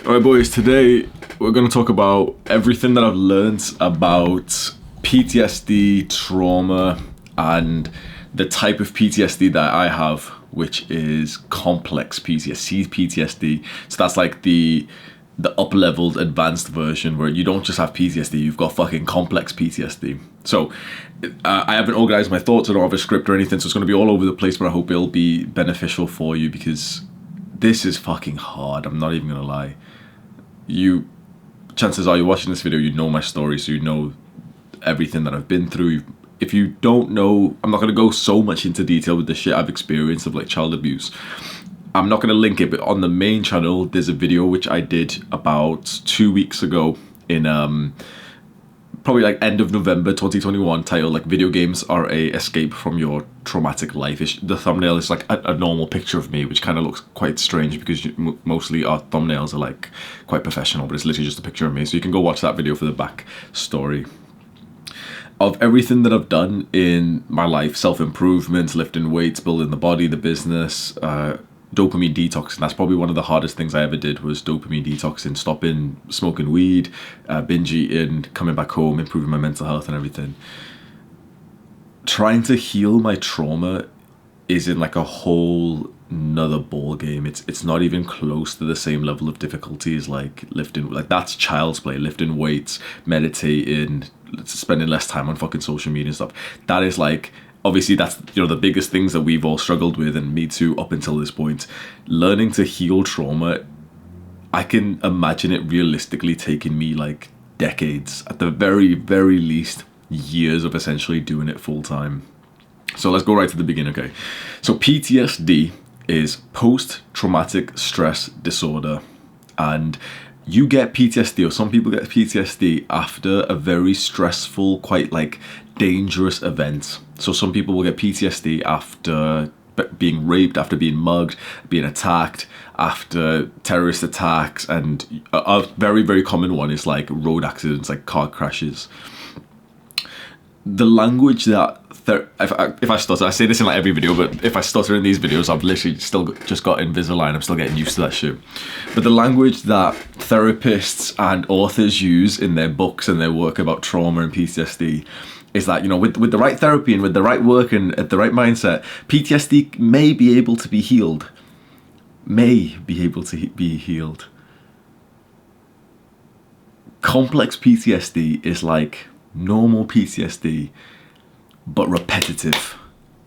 Alright, boys, today we're going to talk about everything that I've learned about PTSD, trauma, and the type of PTSD that I have, which is complex PTSD. So that's like the up-leveled advanced version where you don't just have PTSD, you've got fucking complex PTSD. So I haven't organized my thoughts, I don't have a script or anything, so it's going to be all over the place, but I hope it'll be beneficial for you because this is fucking hard. I'm not even going to lie. Chances are you're watching this video, you know my story, so you know everything that I've been through. If you don't know, I'm not going to go so much into detail with the shit I've experienced of like child abuse. I'm not going to link it, but on the main channel there's a video which I did about 2 weeks ago in probably like end of November 2021, titled like video games are a escape from your traumatic life. The thumbnail is like a normal picture of me, which kind of looks quite strange because mostly our thumbnails are like quite professional, but it's literally just a picture of me. So you can go watch that video for the back story of everything that I've done in my life: self-improvement, lifting weights, building the body, the business, dopamine detox. And that's probably one of the hardest things I ever did, was dopamine detoxing, stopping smoking weed, binge eating, coming back home, improving my mental health and everything. Trying to heal my trauma is in like a whole another ball game. It's not even close to the same level of difficulty as like lifting. Like, that's child's play. Lifting weights, meditating, spending less time on fucking social media and stuff. That is like, obviously that's, you know, the biggest things that we've all struggled with, and me too up until this point. Learning to heal trauma, I can imagine it realistically taking me like decades, at the very, very least years of essentially doing it full time. So let's go right to the beginning, okay? So PTSD is post-traumatic stress disorder, and you get PTSD, or some people get PTSD after a very stressful, quite like dangerous event. So some people will get PTSD after being raped, after being mugged, being attacked, after terrorist attacks, and a very, very common one is like road accidents, like car crashes. The language that if I stutter, I say this in like every video, but if I stutter in these videos, I've literally still just got Invisalign. I'm still getting used to that shit. But the language that therapists and authors use in their books and their work about trauma and PTSD is that, you know, with the right therapy and with the right work and at the right mindset, PTSD may be able to be healed. May be able to be healed. Complex PTSD is like normal PTSD, but repetitive.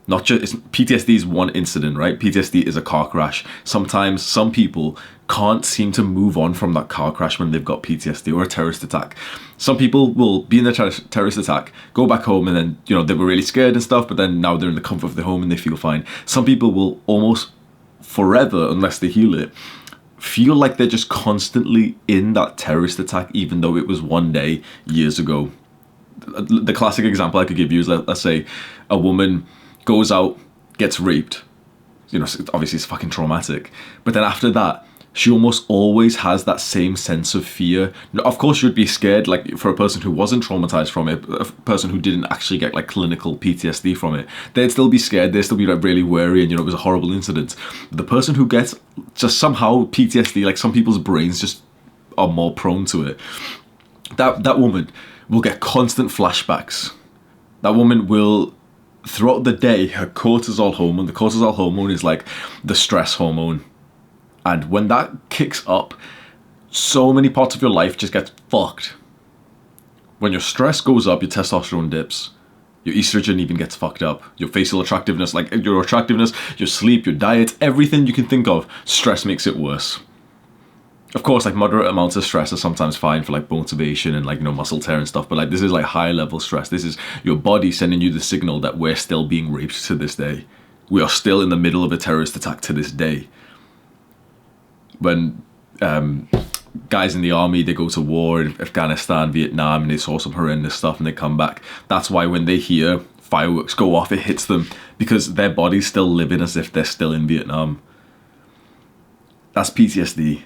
Not just PTSD is one incident, right? PTSD is a car crash. Sometimes some people can't seem to move on from that car crash when they've got PTSD, or a terrorist attack. Some people will be in the terrorist attack, go back home, and then, you know, they were really scared and stuff, but then now they're in the comfort of their home and they feel fine. Some people will almost forever, unless they heal it, feel like they're just constantly in that terrorist attack, even though it was one day years ago. The classic example I could give you is, let's say a woman goes out, gets raped. You know, obviously it's fucking traumatic. But then after that, she almost always has that same sense of fear. Of course, you'd be scared, like for a person who wasn't traumatized from it, a person who didn't actually get like clinical PTSD from it, they'd still be scared, they'd still be like really wary, and, you know, it was a horrible incident. The person who gets just somehow PTSD, like some people's brains just are more prone to it. That woman will get constant flashbacks. That woman will, throughout the day, her cortisol hormone, the cortisol hormone is like the stress hormone. And when that kicks up, so many parts of your life just get fucked. When your stress goes up, your testosterone dips. Your estrogen even gets fucked up. Your facial attractiveness, like your attractiveness, your sleep, your diet, everything you can think of, stress makes it worse. Of course, like moderate amounts of stress are sometimes fine for like motivation and like, you know, muscle tear and stuff, but like this is like high level stress. This is your body sending you the signal that we're still being raped to this day. We are still in the middle of a terrorist attack to this day. When guys in the army, they go to war in Afghanistan, Vietnam, and they saw some horrendous stuff and they come back. That's why when they hear fireworks go off, it hits them, because their body's still living as if they're still in Vietnam. That's PTSD.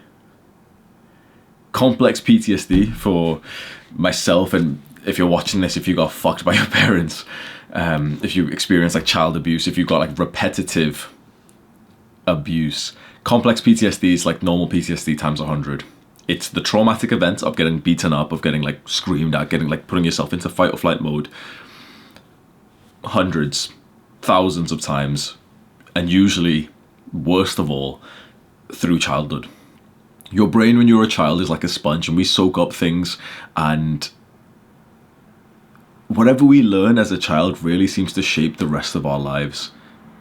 Complex PTSD for myself, and if you're watching this, if you got fucked by your parents, if you experience like child abuse, if you got like repetitive abuse, complex PTSD is like normal PTSD times 100. It's the traumatic event of getting beaten up, of getting like screamed at, getting like putting yourself into fight or flight mode hundreds, thousands of times, and usually, worst of all, through childhood. Your brain when you're a child is like a sponge, and we soak up things, and whatever we learn as a child really seems to shape the rest of our lives.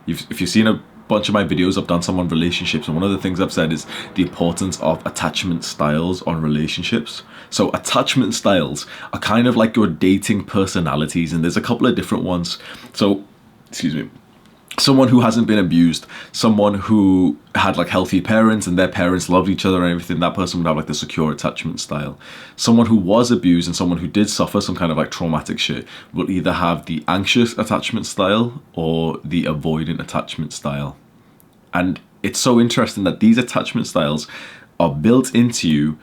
If you've seen a bunch of my videos, I've done some on relationships, and one of the things I've said is the importance of attachment styles on relationships. So attachment styles are kind of like your dating personalities, and there's a couple of different ones. So, excuse me. Someone who hasn't been abused, someone who had like healthy parents and their parents loved each other and everything, that person would have like the secure attachment style. Someone who was abused and someone who did suffer some kind of like traumatic shit will either have the anxious attachment style or the avoidant attachment style. And it's so interesting that these attachment styles are built into you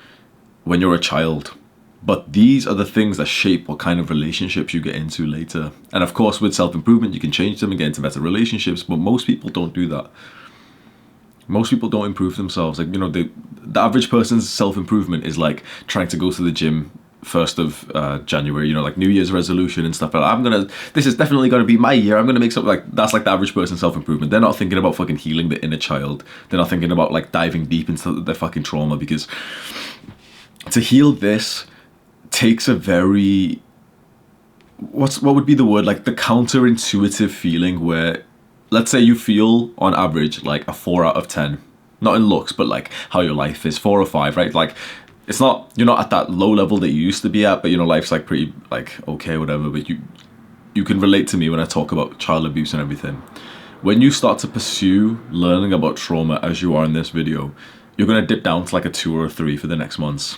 when you're a child. But these are the things that shape what kind of relationships you get into later. And of course, with self-improvement, you can change them and get into better relationships. But most people don't do that. Most people don't improve themselves. Like, you know, the average person's self-improvement is like trying to go to the gym 1st of January, you know, like New Year's resolution and stuff. Like, this is definitely going to be my year. I'm going to make something like, that's like the average person's self-improvement. They're not thinking about fucking healing the inner child. They're not thinking about like diving deep into their fucking trauma, because to heal this takes a very, what would be the word, like the counterintuitive feeling where, let's say you feel on average like a 4 out of 10, not in looks, but like how your life is, 4 or 5, right? Like it's not, you're not at that low level that you used to be at, but you know, life's like pretty like okay, whatever. But you can relate to me when I talk about child abuse and everything. When you start to pursue learning about trauma as you are in this video, you're going to dip down to like a 2 or a 3 for the next months.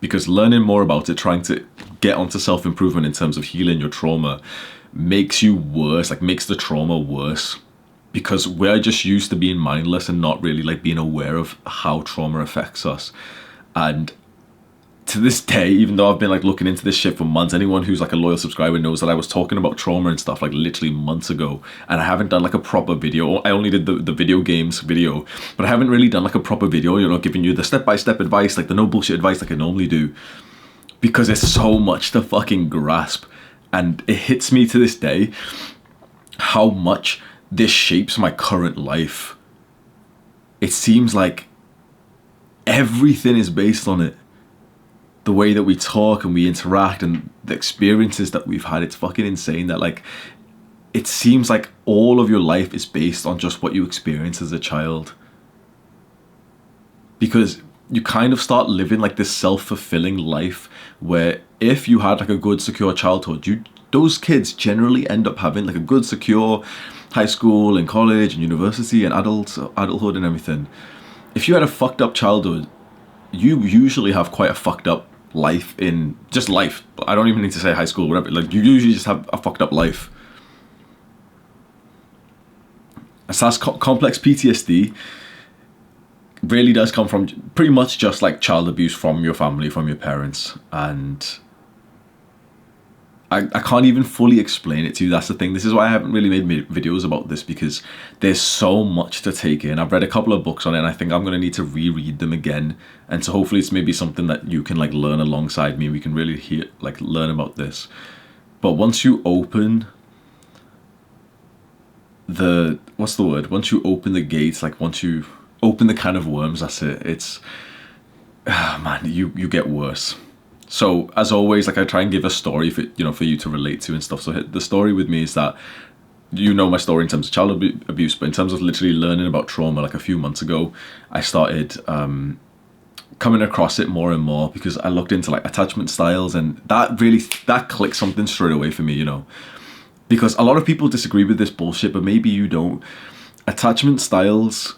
Because learning more about it, trying to get onto self-improvement in terms of healing your trauma, makes you worse, like makes the trauma worse. Because we're just used to being mindless and not really like being aware of how trauma affects us. And to this day, even though I've been like looking into this shit for months, anyone who's like a loyal subscriber knows that I was talking about trauma and stuff like literally months ago, and I haven't done like a proper video. I only did the video games video, but I haven't really done like a proper video, you know, giving you the step-by-step advice, like the no bullshit advice like I normally do, because there's so much to fucking grasp. And it hits me to this day how much this shapes my current life. It seems like everything is based on it. The way that we talk and we interact and the experiences that we've had, it's fucking insane that like it seems like all of your life is based on just what you experience as a child. Because you kind of start living like this self-fulfilling life where if you had like a good secure childhood, those kids generally end up having like a good secure high school and college and university and adulthood and everything. If you had a fucked up childhood, you usually have quite a fucked up life in just life. I don't even need to say high school, whatever. Like you usually just have a fucked up life. So that's complex PTSD really does come from pretty much just like child abuse from your family, from your parents. And I can't even fully explain it to you. That's the thing. This is why I haven't really made videos about this, because there's so much to take in. I've read a couple of books on it, and I think I'm going to need to reread them again. And so hopefully it's maybe something that you can like learn alongside me. We can really learn about this. But once you open once you open the gates, like once you open the can of worms, that's it. It's, man, you get worse. So as always, like I try and give a story for you to relate to and stuff. So the story with me is that, you know, my story in terms of child abuse, but in terms of literally learning about trauma, like a few months ago, I started coming across it more and more because I looked into like attachment styles, and that clicked something straight away for me, you know, because a lot of people disagree with this bullshit, but maybe you don't. Attachment styles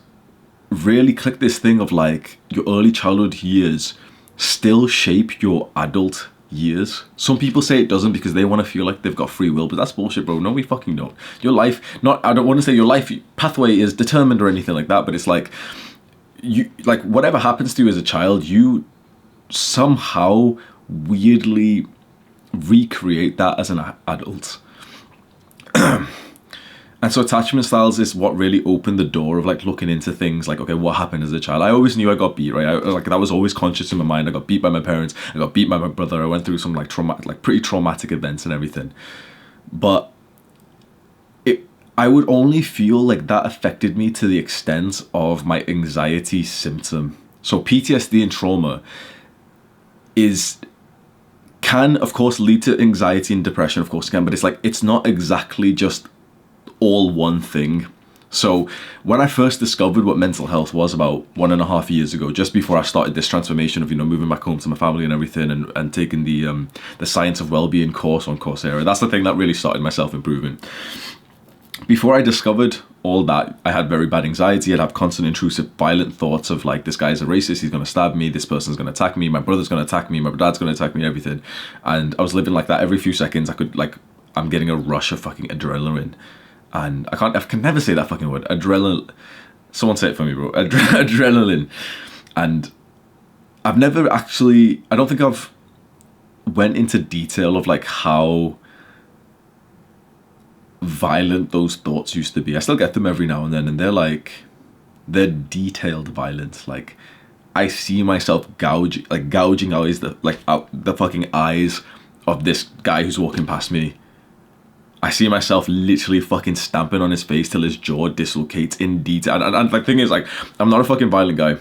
really click this thing of like your early childhood years still shape your adult years. Some people say it doesn't because they want to feel like they've got free will, but that's bullshit, bro. No, we fucking don't. Your life, I don't want to say your life pathway is determined or anything like that, but it's like whatever happens to you as a child, you somehow weirdly recreate that as an adult. And so attachment styles is what really opened the door of like looking into things like, okay, what happened as a child? I always knew I got beat, right? Like that was always conscious in my mind. I got beat by my parents. I got beat by my brother. I went through some like pretty traumatic events and everything. But I would only feel like that affected me to the extent of my anxiety symptom. So PTSD and trauma can of course lead to anxiety and depression, of course it can, but it's not exactly just all one thing. So when I first discovered what mental health was about 1.5 years ago, just before I started this transformation of, moving back home to my family and everything, and taking the Science of Wellbeing course on Coursera, that's the thing that really started my self-improvement. Before I discovered all that, I had very bad anxiety. I'd have constant intrusive violent thoughts of like, this guy's a racist, he's going to stab me, this person's going to attack me, my brother's going to attack me, my dad's going to attack me, everything. And I was living like that. Every few seconds I'm getting a rush of fucking adrenaline. And I can never say that fucking word. Adrenaline. Someone say it for me, bro. Adrenaline. And I don't think I've went into detail of like how violent those thoughts used to be. I still get them every now and then, and they're detailed violence. Like I see myself gouging out the fucking eyes of this guy who's walking past me. I see myself literally fucking stamping on his face till his jaw dislocates in detail. And the thing is, like, I'm not a fucking violent guy.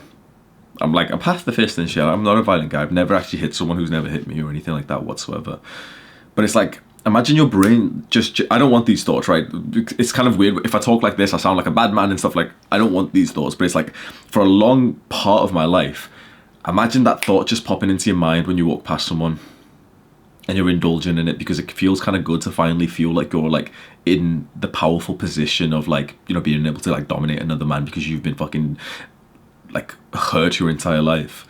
I'm past the fist and shit. I'm not a violent guy. I've never actually hit someone who's never hit me or anything like that whatsoever. But it's like, imagine your brain I don't want these thoughts, right? It's kind of weird. If I talk like this, I sound like a bad man and stuff. Like, I don't want these thoughts. But it's like, for a long part of my life, imagine that thought just popping into your mind when you walk past someone. And you're indulging in it because it feels kind of good to finally feel like you're like in the powerful position of like, being able to like dominate another man because you've been fucking like hurt your entire life.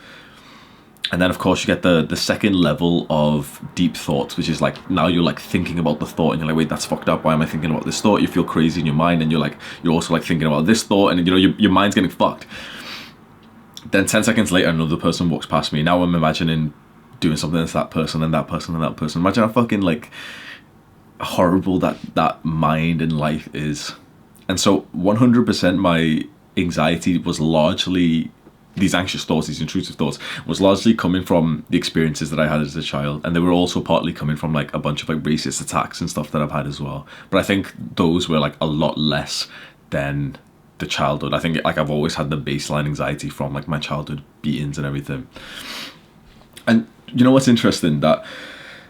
And then of course you get the second level of deep thoughts, which is like, now you're like thinking about the thought and you're like, wait, that's fucked up. Why am I thinking about this thought? You feel crazy in your mind and you're also like thinking about this thought and your mind's getting fucked. Then 10 seconds later, another person walks past me. Now I'm imagining doing something to that person and that person and that person. Imagine how fucking like horrible that mind and life is. And so 100% my anxiety was largely, these anxious thoughts, these intrusive thoughts, was largely coming from the experiences that I had as a child. And they were also partly coming from like a bunch of like racist attacks and stuff that I've had as well. But I think those were like a lot less than the childhood. I think like I've always had the baseline anxiety from like my childhood beatings and everything. And you know what's interesting? That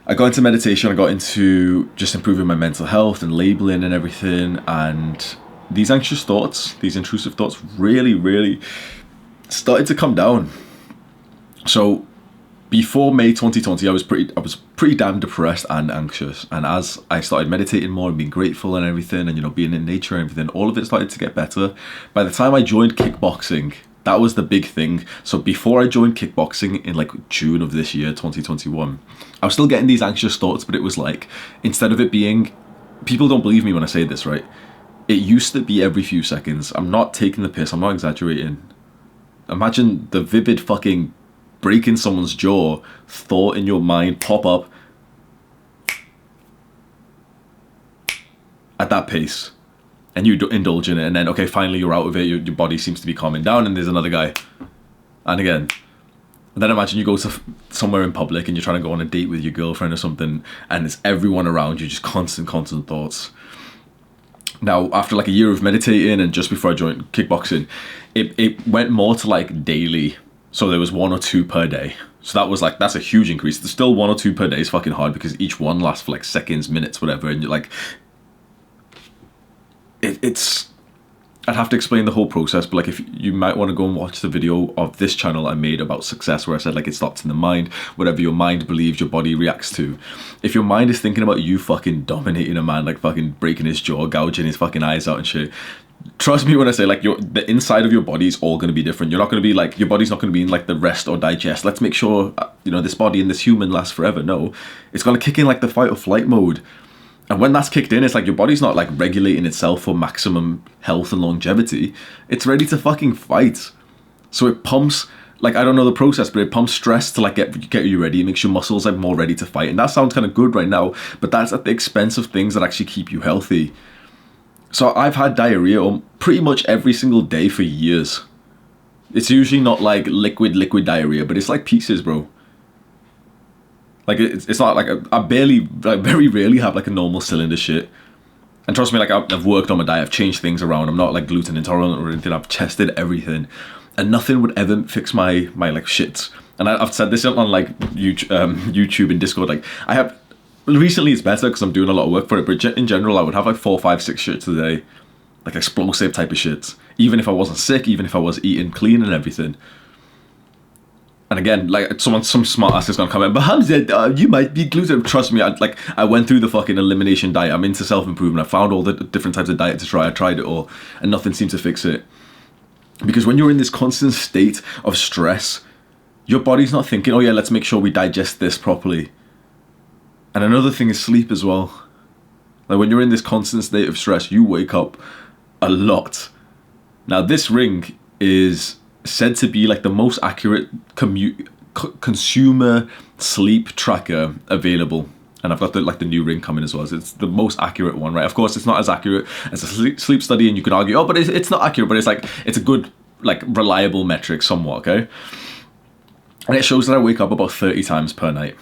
I got into meditation, I got into just improving my mental health and labeling and everything. And these anxious thoughts, these intrusive thoughts really, really started to come down. So before May 2020, I was pretty damn depressed and anxious. And as I started meditating more and being grateful and everything, and being in nature and everything, all of it started to get better. By the time I joined kickboxing, that was the big thing. So before I joined kickboxing in like June of this year, 2021, I was still getting these anxious thoughts, but it was like, instead of it being, people don't believe me when I say this, right? It used to be every few seconds. I'm not taking the piss. I'm not exaggerating. Imagine the vivid fucking breaking someone's jaw thought in your mind pop up at that pace. And you indulge in it, and then, okay, finally you're out of it, your body seems to be calming down, and there's another guy. And again. And then imagine you go to somewhere in public, and you're trying to go on a date with your girlfriend or something, and it's everyone around you, just constant thoughts. Now, after like a year of meditating, and just before I joined kickboxing, it went more to like daily. So there was 1 or 2 per day. So that's a huge increase. There's still 1 or 2 per day is fucking hard, because each one lasts for like seconds, minutes, whatever, and you're like... I'd have to explain the whole process, but like, if you might want to go and watch the video of this channel I made about success, where I said like it starts in the mind. Whatever your mind believes, your body reacts to. If your mind is thinking about you fucking dominating a man, like fucking breaking his jaw, gouging his fucking eyes out and shit, trust me when I say like the inside of your body is all going to be different. You're not going to be like, your body's not going to be in like the rest or digest, let's make sure this body and this human lasts forever. No, it's going to kick in like the fight or flight mode. And when that's kicked in, it's like your body's not like regulating itself for maximum health and longevity. It's ready to fucking fight. So it pumps, like, I don't know the process, but it pumps stress to like get you ready. It makes your muscles like more ready to fight. And that sounds kind of good right now, but that's at the expense of things that actually keep you healthy. So I've had diarrhea pretty much every single day for years. It's usually not like liquid diarrhea, but it's like pieces, bro. Like it's not like I barely, like very rarely have like a normal cylinder shit. And trust me, like I've worked on my diet, I've changed things around. I'm not like gluten intolerant or anything. I've tested everything, and nothing would ever fix my like shits. And I've said this on like YouTube and Discord. Like I have recently, it's better because I'm doing a lot of work for it. But in general, I would have like 4, 5, 6 shits a day, like explosive type of shits. Even if I wasn't sick, even if I was eating clean and everything. And again, like some smart ass is gonna come in, but Hamza, you might be gluten. Trust me, I went through the fucking elimination diet. I'm into self-improvement. I found all the different types of diet to try. I tried it all, and nothing seemed to fix it. Because when you're in this constant state of stress, your body's not thinking, oh yeah, let's make sure we digest this properly. And another thing is sleep as well. Like when you're in this constant state of stress, you wake up a lot. Now this ring is said to be like the most accurate consumer sleep tracker available, and I've got the new ring coming as well. So it's the most accurate one, right? Of course, it's not as accurate as a sleep study, and you could argue, oh, but it's not accurate, but it's a good, like, reliable metric somewhat, okay? And it shows that I wake up about 30 times per night.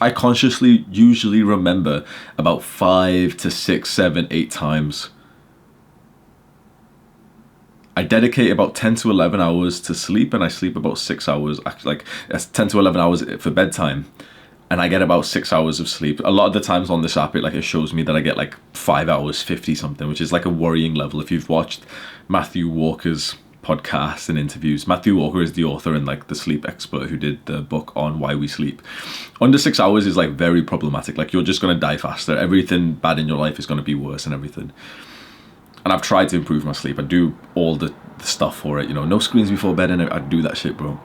I consciously usually remember about 5 to 6, 7, 8 times. I dedicate about 10 to 11 hours to sleep, and I sleep about 6 hours. Actually, like that's 10 to 11 hours for bedtime, and I get about 6 hours of sleep. A lot of the times on this app, it shows me that I get like 5 hours 50 something, which is like a worrying level. If you've watched Matthew Walker's podcasts and interviews, Matthew Walker is the author and like the sleep expert who did the book on why we sleep. Under 6 hours is like very problematic. Like you're just gonna die faster. Everything bad in your life is gonna be worse and everything. And I've tried to improve my sleep. I do all the stuff for it, no screens before bed, and I do that shit, bro.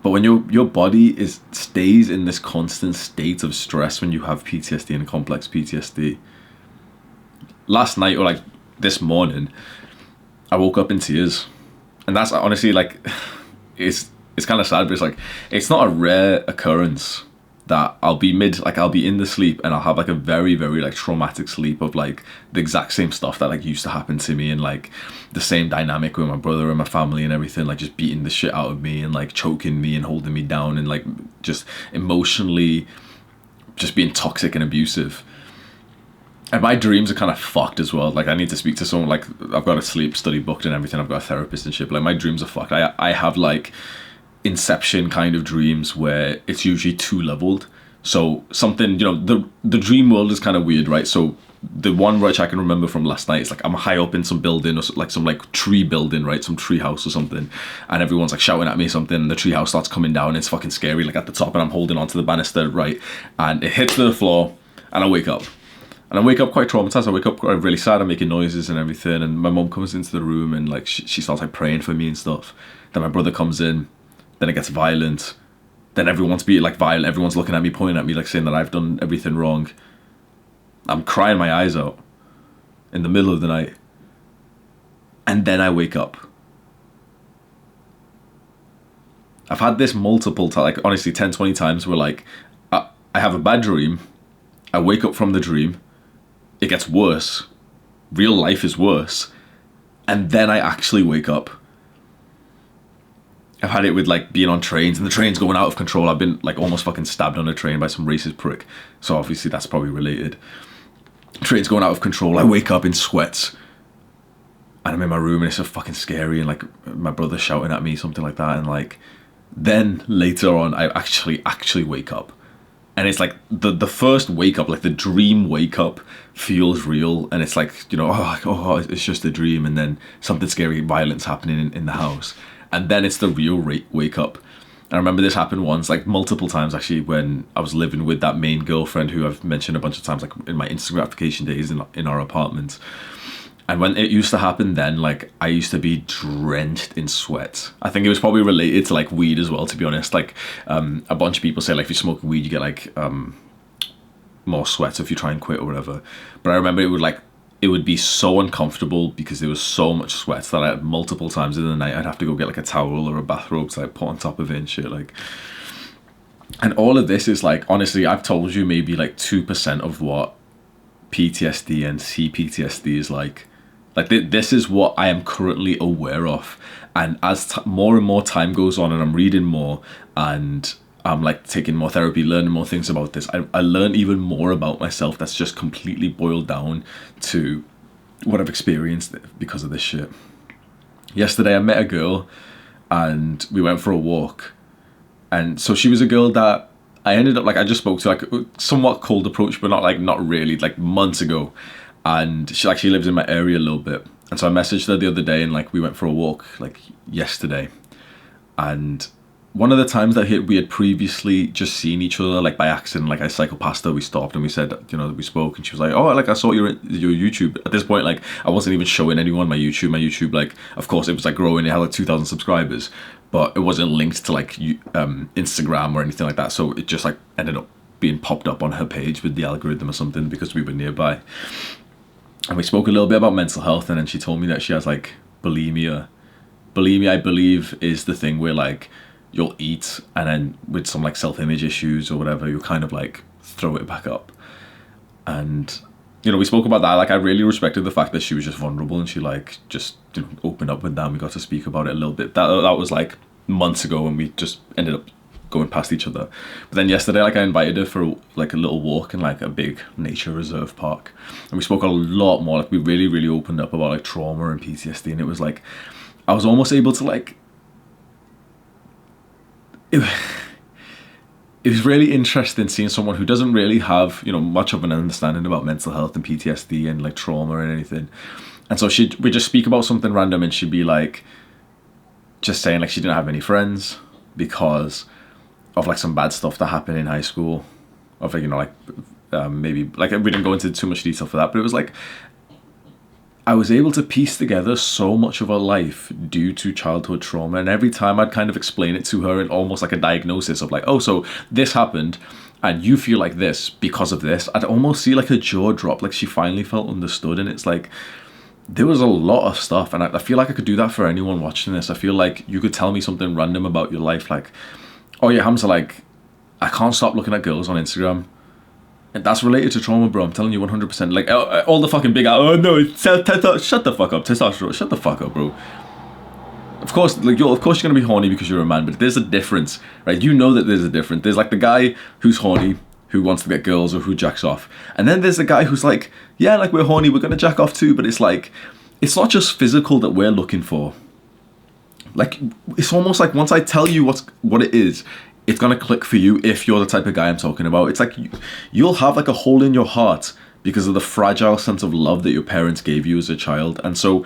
But when your body stays in this constant state of stress when you have PTSD and complex PTSD. Last night, or like this morning, I woke up in tears. And that's honestly like, it's kind of sad, but it's not a rare occurrence that I'll be in the sleep and I'll have like a very, very like traumatic sleep of like the exact same stuff that like used to happen to me, and like the same dynamic with my brother and my family and everything, like just beating the shit out of me and like choking me and holding me down and like just emotionally just being toxic and abusive. And my dreams are kind of fucked as well. Like I need to speak to someone, like I've got a sleep study booked and everything. I've got a therapist and shit, but like my dreams are fucked. I have like Inception kind of dreams where it's usually 2-leveled. So something, the dream world is kind of weird, right? So the one which I can remember from last night is like I'm high up in some building, or like some like tree building, right? Some tree house or something, and everyone's like shouting at me something, and the tree house starts coming down, and it's fucking scary, like at the top, and I'm holding onto the banister, right? And it hits the floor, and I wake up. And I wake up quite traumatized. I wake up quite really sad. I'm making noises and everything, and my mom comes into the room and like she starts like praying for me and stuff. Then my brother comes in. Then it gets violent. Then everyone's being like violent. Everyone's looking at me, pointing at me, like saying that I've done everything wrong. I'm crying my eyes out in the middle of the night. And then I wake up. I've had this multiple times, like honestly 10, 20 times where like I have a bad dream. I wake up from the dream. It gets worse. Real life is worse. And then I actually wake up. I've had it with like being on trains and the train's going out of control. I've been like almost fucking stabbed on a train by some racist prick. So obviously that's probably related. Train's going out of control. I wake up in sweats. And I'm in my room and it's so fucking scary. And like my brother's shouting at me, something like that. And like then later on, I actually wake up. And it's like the first wake up, like the dream wake up feels real. And it's like, it's just a dream. And then something scary, violence happening in the house. And then it's the real wake up. And I remember this happened once, like multiple times actually, when I was living with that main girlfriend who I've mentioned a bunch of times, like in my instant gratification days in our apartment. And when it used to happen then, like I used to be drenched in sweat. I think it was probably related to like weed as well, to be honest. Like a bunch of people say like if you're smoking weed, you get like more sweat if you try and quit or whatever. But I remember it would be so uncomfortable because there was so much sweat that I had multiple times in the night I'd have to go get like a towel or a bathrobe to like put on top of it and shit, like. And all of this is like, honestly, I've told you maybe like 2% of what PTSD and CPTSD is like this is what I am currently aware of. And as more and more time goes on and I'm reading more and I'm like taking more therapy, learning more things about this, I learn even more about myself that's just completely boiled down to what I've experienced because of this shit. Yesterday I met a girl and we went for a walk. And so she was a girl that I ended up, like, I just spoke to, like, somewhat cold approach, but not really, like, months ago. And she lives in my area a little bit. And so I messaged her the other day and, like, we went for a walk, like, yesterday. And one of the times that we had previously just seen each other, like, by accident, like, I cycled past her, we stopped and we said, you know, we spoke, and she was like, oh, like, I saw your YouTube. At this point, like, I wasn't even showing anyone my YouTube, like, of course, it was, like, growing, it had, like, 2,000 subscribers, but it wasn't linked to, like, Instagram or anything like that, so it just, like, ended up being popped up on her page with the algorithm or something because we were nearby. And we spoke a little bit about mental health, and then she told me that she has, like, bulimia. Bulimia, I believe, is the thing where, like, you'll eat and then with some like self-image issues or whatever, you kind of like throw it back up. And you know, we spoke about that. Like, I really respected the fact that she was just vulnerable and she like just, you know, opened up with that, and we got to speak about it a little bit. That was like months ago, and we just ended up going past each other. But then yesterday, like, I invited her for like a little walk in like a big nature reserve park, and we spoke a lot more. Like, we really opened up about like trauma and PTSD, and it was like I was almost able to like it was really interesting seeing someone who doesn't really have, you know, much of an understanding about mental health and PTSD and like trauma and anything. And so we just speak about something random, and she'd be like just saying like she didn't have any friends because of like some bad stuff that happened in high school, of like, you know, like maybe like, we didn't go into too much detail for that, but it was like I was able to piece together so much of her life due to childhood trauma. And every time I'd kind of explain it to her in almost like a diagnosis of like, oh, so this happened and you feel like this because of this, I'd almost see like her jaw drop, like she finally felt understood. And it's like, there was a lot of stuff, and I feel like I could do that for anyone watching this. I feel like you could tell me something random about your life, like, oh yeah, Hamza, like, I can't stop looking at girls on Instagram. And that's related to trauma, bro. I'm telling you 100%. Like, all the fucking big, oh no, it's shut the fuck up, testosterone, shut the fuck up, bro. Of course, like, of course you're gonna be horny because you're a man, but there's a difference, right? You know that there's a difference. There's like the guy who's horny, who wants to get girls or who jacks off. And then there's the guy who's like, yeah, like, we're horny, we're gonna jack off too, but it's like, it's not just physical that we're looking for. Like, it's almost like once I tell you what it is, it's gonna click for you if you're the type of guy I'm talking about. It's like you'll have like a hole in your heart because of the fragile sense of love that your parents gave you as a child. And so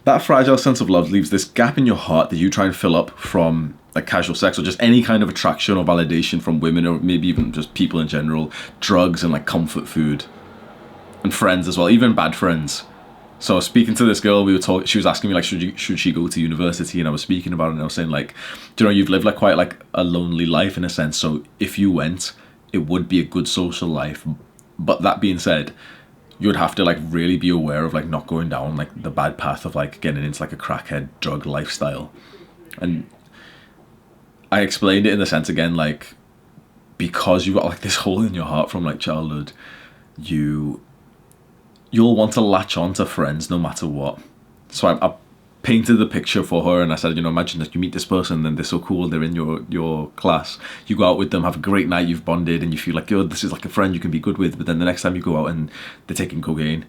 that fragile sense of love leaves this gap in your heart that you try and fill up from like casual sex or just any kind of attraction or validation from women, or maybe even just people in general, drugs and like comfort food, and friends as well, even bad friends. So speaking to this girl, we were talking, she was asking me like, should she go to university? And I was speaking about it, and I was saying like, do you know, you've lived like quite like a lonely life in a sense. So if you went, it would be a good social life. But that being said, you would have to like really be aware of like not going down like the bad path of like getting into like a crackhead drug lifestyle. And I explained it in the sense again, like, because you've got like this hole in your heart from like childhood, you'll want to latch on to friends no matter what. So I painted the picture for her, and I said, you know, imagine that you meet this person and they're so cool, they're in your class, you go out with them, have a great night, you've bonded, and you feel like, yo, this is like a friend you can be good with. But then the next time you go out and they're taking cocaine,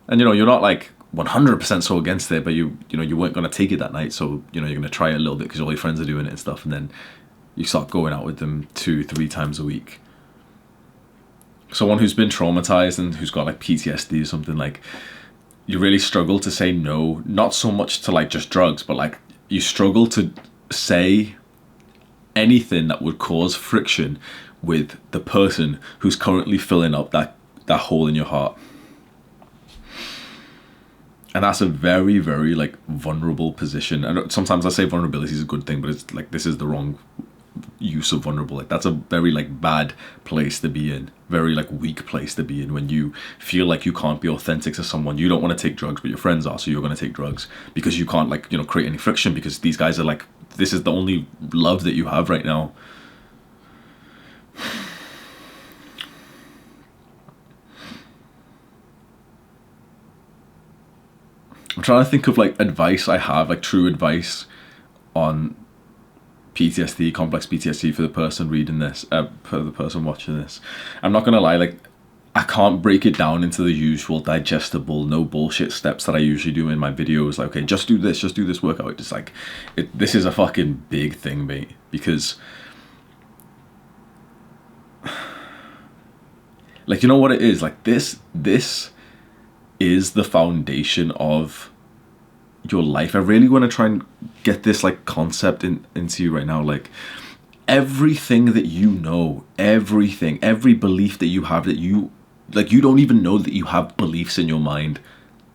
and you know, you're not like 100% so against it, but you know, you weren't going to take it that night, so you know, you're going to try it a little bit because all your friends are doing it and stuff, and then you start going out with them 2-3 times a week. Someone who's been traumatized and who's got like PTSD or something, like, you really struggle to say no, not so much to like just drugs, but like you struggle to say anything that would cause friction with the person who's currently filling up that hole in your heart. And that's a very, very like vulnerable position. And sometimes I say vulnerability is a good thing, but it's like, this is the wrong use of vulnerable. Like, that's a very like bad place to be in, very like weak place to be in, when you feel like you can't be authentic to someone. You don't want to take drugs, but your friends are, so you're going to take drugs because you can't like, you know, create any friction, because these guys are like, this is the only love that you have right now. trying to think of like advice I have, like true advice on PTSD, complex PTSD for the person reading this, for the person watching this. I'm not gonna lie, like I can't break it down into the usual digestible, no bullshit steps that I usually do in my videos. Like, okay, just do this workout. It's like, this is a fucking big thing, mate, because like, you know what it is? Like this is the foundation of your life. I really want to try and get this like concept into you right now. Like everything that you know, everything, every belief that you have, that you like, you don't even know that you have beliefs in your mind,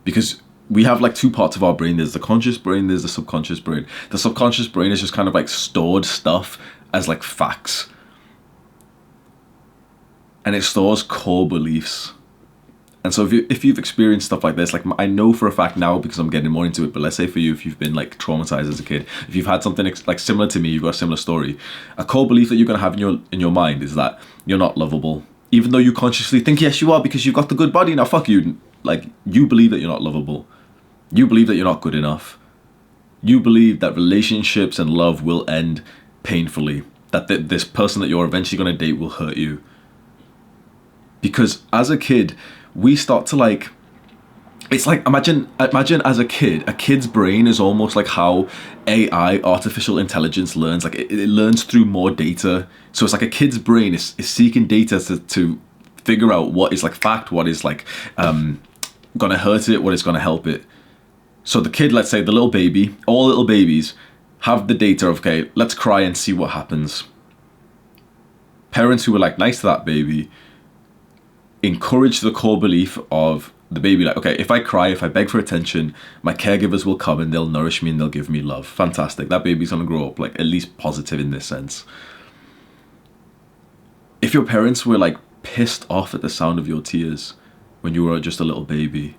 because we have like two parts of our brain. There's the conscious brain, there's the subconscious brain. The subconscious brain is just kind of like stored stuff as like facts, and it stores core beliefs. And so if you've experienced stuff like this, like I know for a fact now because I'm getting more into it, but let's say for you, if you've been like traumatized as a kid, if you've had something like similar to me, you've got a similar story, a core belief that you're going to have in your mind is that you're not lovable, even though you consciously think yes you are, because you've got the good body. Now fuck you. Like, you believe that you're not lovable, you believe that you're not good enough, you believe that relationships and love will end painfully, that this person that you're eventually going to date will hurt you. Because as a kid, we start to like, it's like, imagine as a kid's brain is almost like how AI, artificial intelligence, learns. Like it learns through more data. So it's like a kid's brain is seeking data to figure out what is like fact, what is like gonna hurt it, what is gonna help it. So the kid, let's say the little baby, all little babies have the data of, okay, let's cry and see what happens. Parents who were like nice to that baby encourage the core belief of the baby, like, okay, if I cry, if I beg for attention, my caregivers will come and they'll nourish me and they'll give me love. Fantastic. That baby's gonna grow up like at least positive in this sense. If your parents were like pissed off at the sound of your tears when you were just a little baby,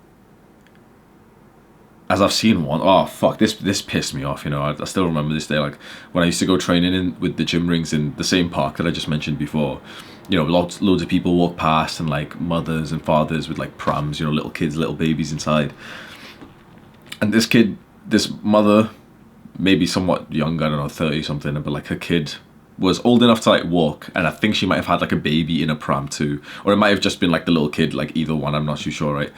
as I've seen one, oh fuck, this pissed me off, you know. I still remember this day, like when I used to go training with the gym rings in the same park that I just mentioned before. You know, loads of people walk past, and like mothers and fathers with like prams, you know, little kids, little babies inside. And this mother, maybe somewhat young, I don't know, 30 something, but like her kid was old enough to like walk, and I think she might have had like a baby in a pram too, or it might have just been like the little kid, like either one, I'm not too sure, right?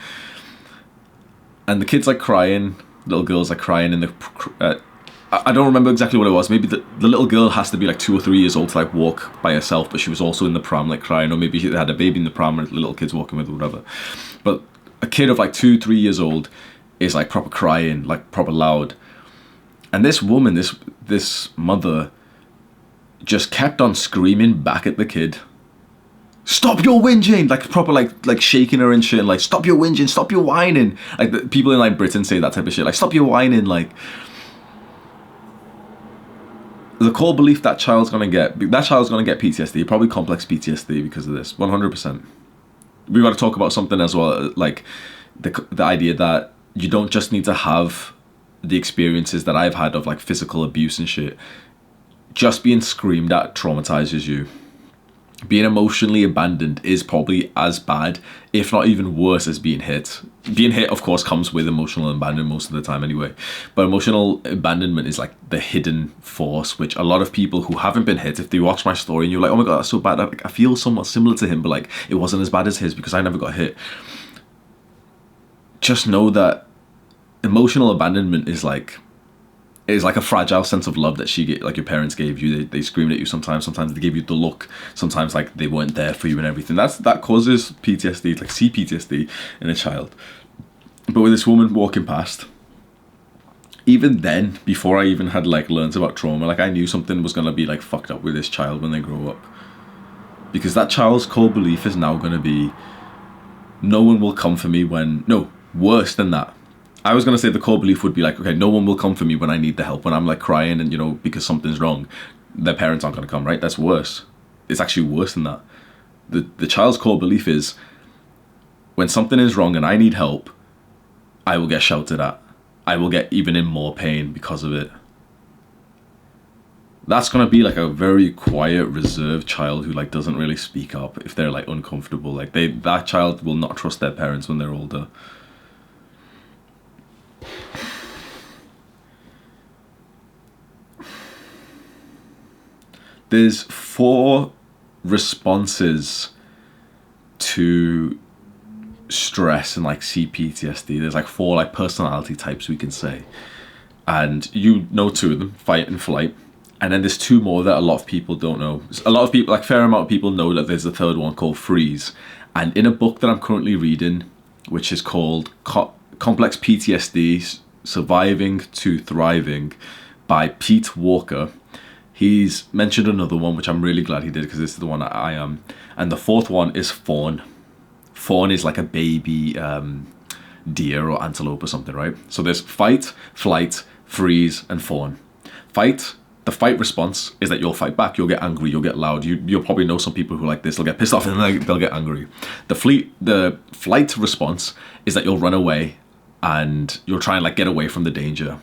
And the kid's like crying, little girl's like crying in the I don't remember exactly what it was. Maybe the little girl has to be like 2 or 3 years old to like walk by herself, but she was also in the pram like crying, or maybe she had a baby in the pram or the little kid's walking with or whatever. But a kid of like 2, 3 years old is like proper crying, like proper loud. And this woman, this mother, just kept on screaming back at the kid. Stop your whinging, like proper like shaking her and shit, and like, stop your whinging, stop your whining. Like the people in like Britain say that type of shit, like, stop your whining. Like, the core belief that child's gonna get PTSD, probably complex PTSD, because of this, 100%. We've got to talk about something as well, like the idea that you don't just need to have the experiences that I've had of like physical abuse and shit. Just being screamed at traumatizes you. Being emotionally abandoned is probably as bad, if not even worse, as being hit. Being hit, of course, comes with emotional abandonment most of the time anyway. But emotional abandonment is like the hidden force, which a lot of people who haven't been hit, if they watch my story and you're like, oh my God, that's so bad, I feel somewhat similar to him, but like it wasn't as bad as his because I never got hit. Just know that emotional abandonment is like a fragile sense of love that like your parents gave you. They screamed at you sometimes they gave you the look, sometimes like they weren't there for you and everything. That causes PTSD, like CPTSD in a child. But with this woman walking past, even then, before I even had like learned about trauma, like I knew something was gonna be like fucked up with this child when they grow up. Because that child's core belief is now gonna be, no one will come for me when, no, worse than that. I was going to say the core belief would be like, okay, no one will come for me when I need the help, when I'm like crying and, you know, because something's wrong, their parents aren't going to come, right? That's worse. It's actually worse than that. The child's core belief is, when something is wrong and I need help, I will get shouted at. I will get even in more pain because of it. That's going to be like a very quiet, reserved child who like doesn't really speak up if they're like uncomfortable. Like that child will not trust their parents when they're older. There's 4 responses to stress and like CPTSD. There's like 4 like personality types, we can say, and you know 2 of them, fight and flight. And then there's 2 more that a lot of people don't know. A lot of people, like fair amount of people, know that there's a 3rd one called freeze. And in a book that I'm currently reading, which is called Complex PTSD, Surviving to Thriving by Pete Walker, he's mentioned another one, which I'm really glad he did, because this is the one that I am. And the 4th one is fawn. Fawn is like a baby deer or antelope or something, right? So there's fight, flight, freeze, and fawn. The fight response is that you'll fight back, you'll get angry, you'll get loud. You'll probably know some people who like this, they'll get pissed off and they'll get angry. The flight response is that you'll run away and you'll try and like get away from the danger.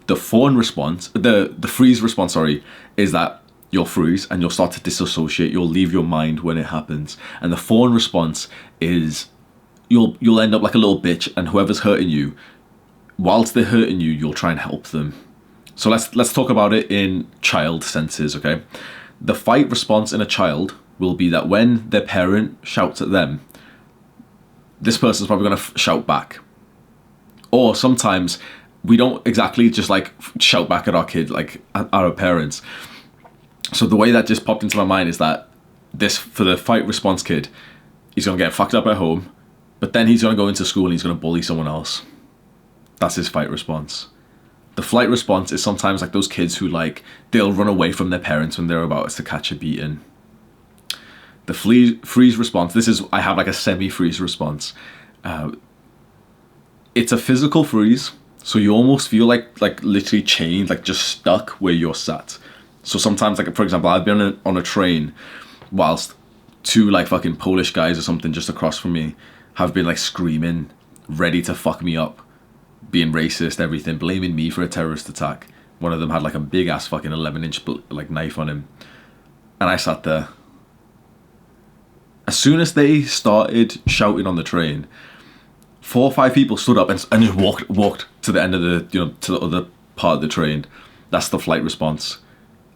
The fawn response, the freeze response, sorry, is that you'll freeze and you'll start to disassociate, you'll leave your mind when it happens. And the fawn response is you'll end up like a little bitch, and whoever's hurting you, whilst they're hurting you, you'll try and help them. So let's talk about it in child senses, okay? The fight response in a child will be that when their parent shouts at them, this person's probably going to shout back. Or sometimes we don't exactly just like shout back at our kid, like at our parents. So the way that just popped into my mind is that this, for the fight response kid, he's going to get fucked up at home, but then he's going to go into school and he's going to bully someone else. That's his fight response. The flight response is sometimes like those kids who like, they'll run away from their parents when they're about to catch a beating. The freeze response, I have like a semi-freeze response. It's a physical freeze, so you almost feel like literally chained, like just stuck where you're sat. So sometimes, like for example, I've been on a train whilst 2 like fucking Polish guys or something just across from me have been like screaming, ready to fuck me up, being racist, everything, blaming me for a terrorist attack. One of them had like a big ass fucking 11-inch like knife on him, and I sat there. As soon as they started shouting on the train, 4 or 5 people stood up and just walked to the end of the, to the other part of the train. That's the flight response.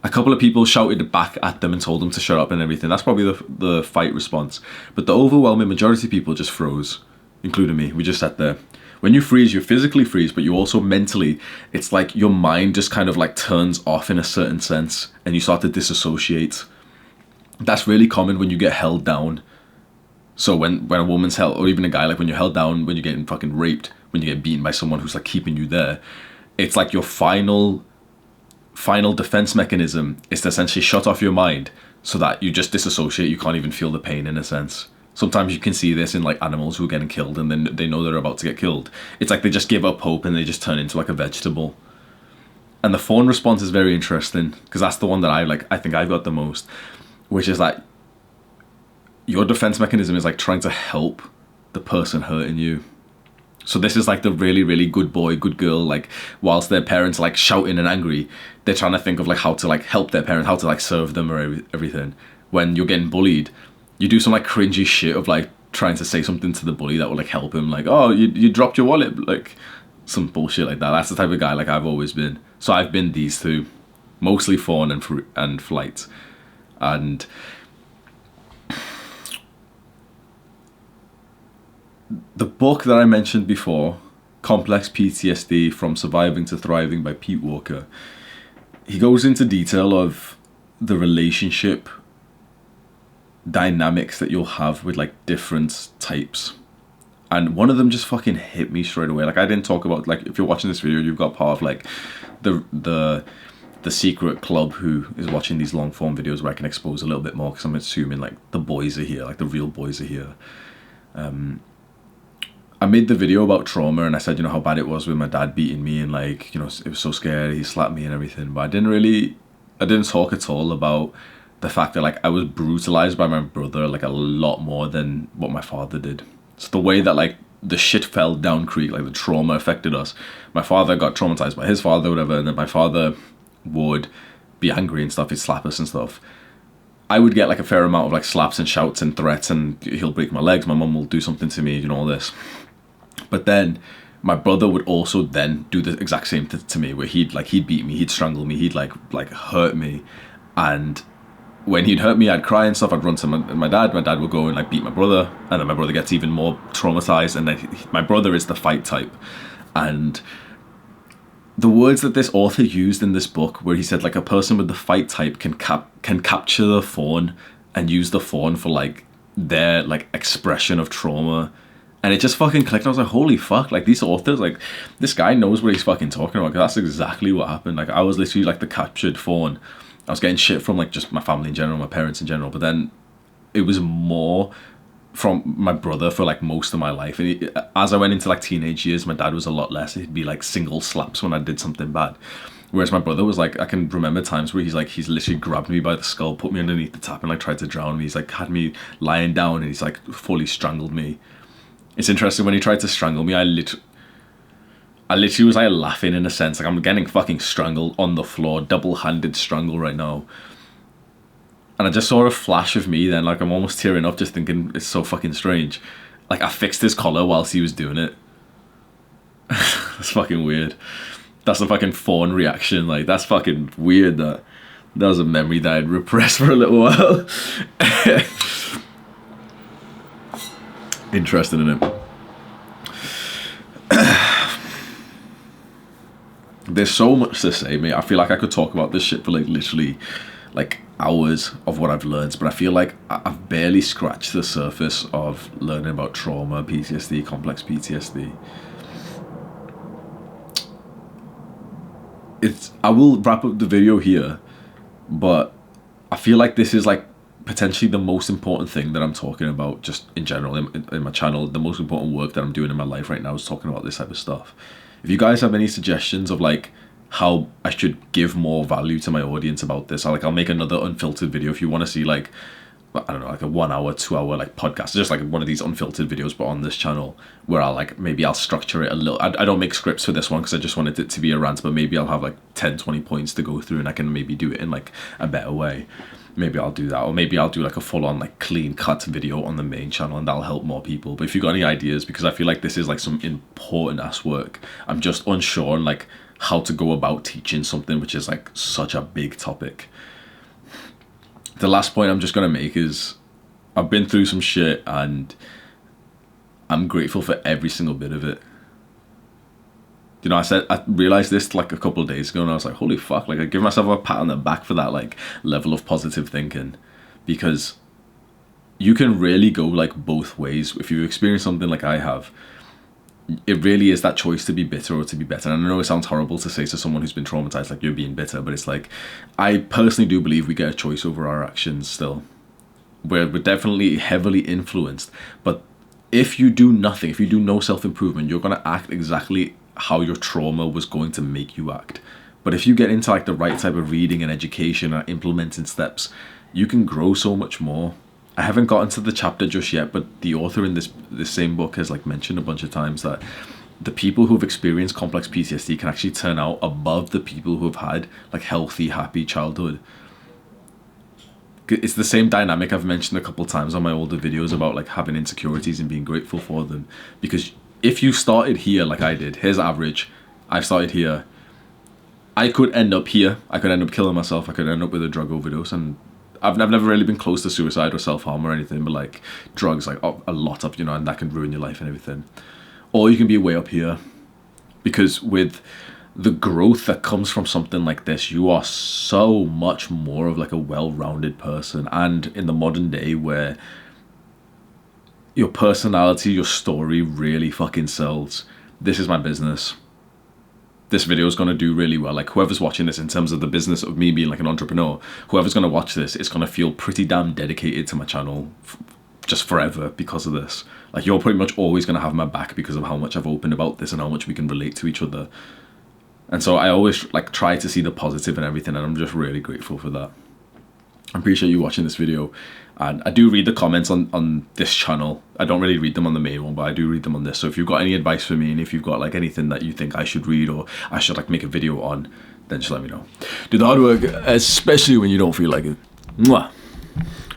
A couple of people shouted back at them and told them to shut up and everything. That's probably the fight response. But the overwhelming majority of people just froze, including me. We just sat there. When you freeze, you physically freeze, but you also mentally, it's like your mind just kind of like turns off in a certain sense and you start to disassociate. That's really common when you get held down. So when a woman's held, or even a guy, like when you're held down, when you're getting fucking raped, when you get beaten by someone who's like keeping you there, it's like your final defense mechanism is to essentially shut off your mind so that you just disassociate. You can't even feel the pain in a sense. Sometimes you can see this in like animals who are getting killed and then they know they're about to get killed. It's like they just give up hope and they just turn into like a vegetable. And the fawn response is very interesting because that's the one that I think I've got the most, which is that your defense mechanism is like trying to help the person hurting you. So this is like the really, really good boy, good girl, like whilst their parents are like shouting and angry, they're trying to think of like how to like help their parents, how to like serve them or everything. When you're getting bullied, you do some like cringy shit of like trying to say something to the bully that will like help him, like, oh, you dropped your wallet, like some bullshit like that. That's the type of guy like I've always been. So I've been these 2, mostly fawn and flight. And the book that I mentioned before, Complex PTSD, From Surviving to Thriving by Pete Walker, he goes into detail of the relationship dynamics that you'll have with like different types. And one of them just fucking hit me straight away. Like I didn't talk about, like if you're watching this video, you've got part of like the secret club who is watching these long form videos where I can expose a little bit more because I'm assuming like the boys are here, like the real boys are here. I made the video about trauma and I said, how bad it was with my dad beating me and like, it was so scary, he slapped me and everything. But I didn't talk at all about the fact that like I was brutalized by my brother like a lot more than what my father did. So the way that like the shit fell down creek, like the trauma affected us. My father got traumatized by his father, whatever, and then my father would be angry and stuff, he'd slap us and stuff. I would get like a fair amount of like slaps and shouts and threats and he'll break my legs, my mum will do something to me, all this. But then my brother would also then do the exact same to me, where he'd beat me, he'd strangle me, he'd like hurt me, and when he'd hurt me, I'd cry and stuff. I'd run to my dad. My dad would go and like beat my brother, and then my brother gets even more traumatized. And then my brother is the fight type, and the words that this author used in this book, where he said like a person with the fight type can capture the fawn and use the fawn for like their like expression of trauma. And it just fucking clicked. I was like, holy fuck, like these authors, like this guy knows what he's fucking talking about. 'Cause that's exactly what happened. Like I was literally like the captured fawn. I was getting shit from like just my family in general, my parents in general, but then it was more from my brother for like most of my life. And as I went into like teenage years, my dad was a lot less. It'd be like single slaps when I did something bad. Whereas my brother was like, I can remember times where he's literally grabbed me by the skull, put me underneath the tap and like tried to drown me. He's like had me lying down and he's like fully strangled me. It's interesting, when he tried to strangle me, I literally was like laughing in a sense. Like I'm getting fucking strangled on the floor, double-handed strangle right now. And I just saw a flash of me then, like I'm almost tearing up just thinking it's so fucking strange. Like I fixed his collar whilst he was doing it. That's fucking weird. That's the fucking fawn reaction. Like that's fucking weird. That was a memory that I'd repressed for a little while. Interesting, isn't it? There's so much to say, mate. I feel like I could talk about this shit for like literally like hours of what I've learned, but I feel like I've barely scratched the surface of learning about trauma, PTSD, complex PTSD. I will wrap up the video here, but I feel like this is like potentially the most important thing that I'm talking about just in general in my channel. The most important work that I'm doing in my life right now is talking about this type of stuff. If you guys have any suggestions of like how I should give more value to my audience about this, I'll make another unfiltered video. If you want to see like, I don't know, like a 1 hour, 2 hour like podcast, just like one of these unfiltered videos, but on this channel, where maybe I'll structure it a little. I don't make scripts for this one because I just wanted it to be a rant, but maybe I'll have like 10-20 points to go through and I can maybe do it in like a better way. Maybe I'll do that, or maybe I'll do like a full-on like clean cut video on the main channel, and that'll help more people. But if you got any ideas, because I feel like this is like some important ass work, I'm just unsure on like how to go about teaching something which is like such a big topic. The last point I'm just gonna make is I've been through some shit and I'm grateful for every single bit of it. You know, I realized this like a couple of days ago, and I was like, holy fuck, like I give myself a pat on the back for that like level of positive thinking, because you can really go like both ways. If you experience something like I have, it really is that choice to be bitter or to be better. And I know it sounds horrible to say to someone who's been traumatized, like you're being bitter, but it's like, I personally do believe we get a choice over our actions still. We're definitely heavily influenced, but if you do nothing, if you do no self-improvement, you're going to act exactly how your trauma was going to make you act. But if you get into like the right type of reading and education and implementing steps, you can grow so much more. I haven't gotten to the chapter just yet, but the author in this same book has like mentioned a bunch of times that the people who've experienced complex PTSD can actually turn out above the people who've had like healthy, happy childhood. It's the same dynamic I've mentioned a couple of times on my older videos about like having insecurities and being grateful for them. Because if you started here like I did, here's average, I started here, I could end up here, I could end up killing myself, I could end up with a drug overdose, and I've never really been close to suicide or self-harm or anything, but like drugs, like a lot of, you know, and that can ruin your life and everything. Or you can be way up here, because with the growth that comes from something like this, you are so much more of like a well-rounded person. And in the modern day where your personality, your story really fucking sells, this is my business. This video is going to do really well. Like whoever's watching this, in terms of the business of me being like an entrepreneur, whoever's going to watch this is going to feel pretty damn dedicated to my channel just forever because of this. Like you're pretty much always going to have my back because of how much I've opened about this and how much we can relate to each other. And so I always like try to see the positive in everything, and I'm just really grateful for that. I appreciate you watching this video, and I do read the comments on this channel. I don't really read them on the main one, but I do read them on this. So if you've got any advice for me, and if you've got like anything that you think I should read or I should like make a video on, then just let me know. Do the hard work, especially when you don't feel like it. Mwah.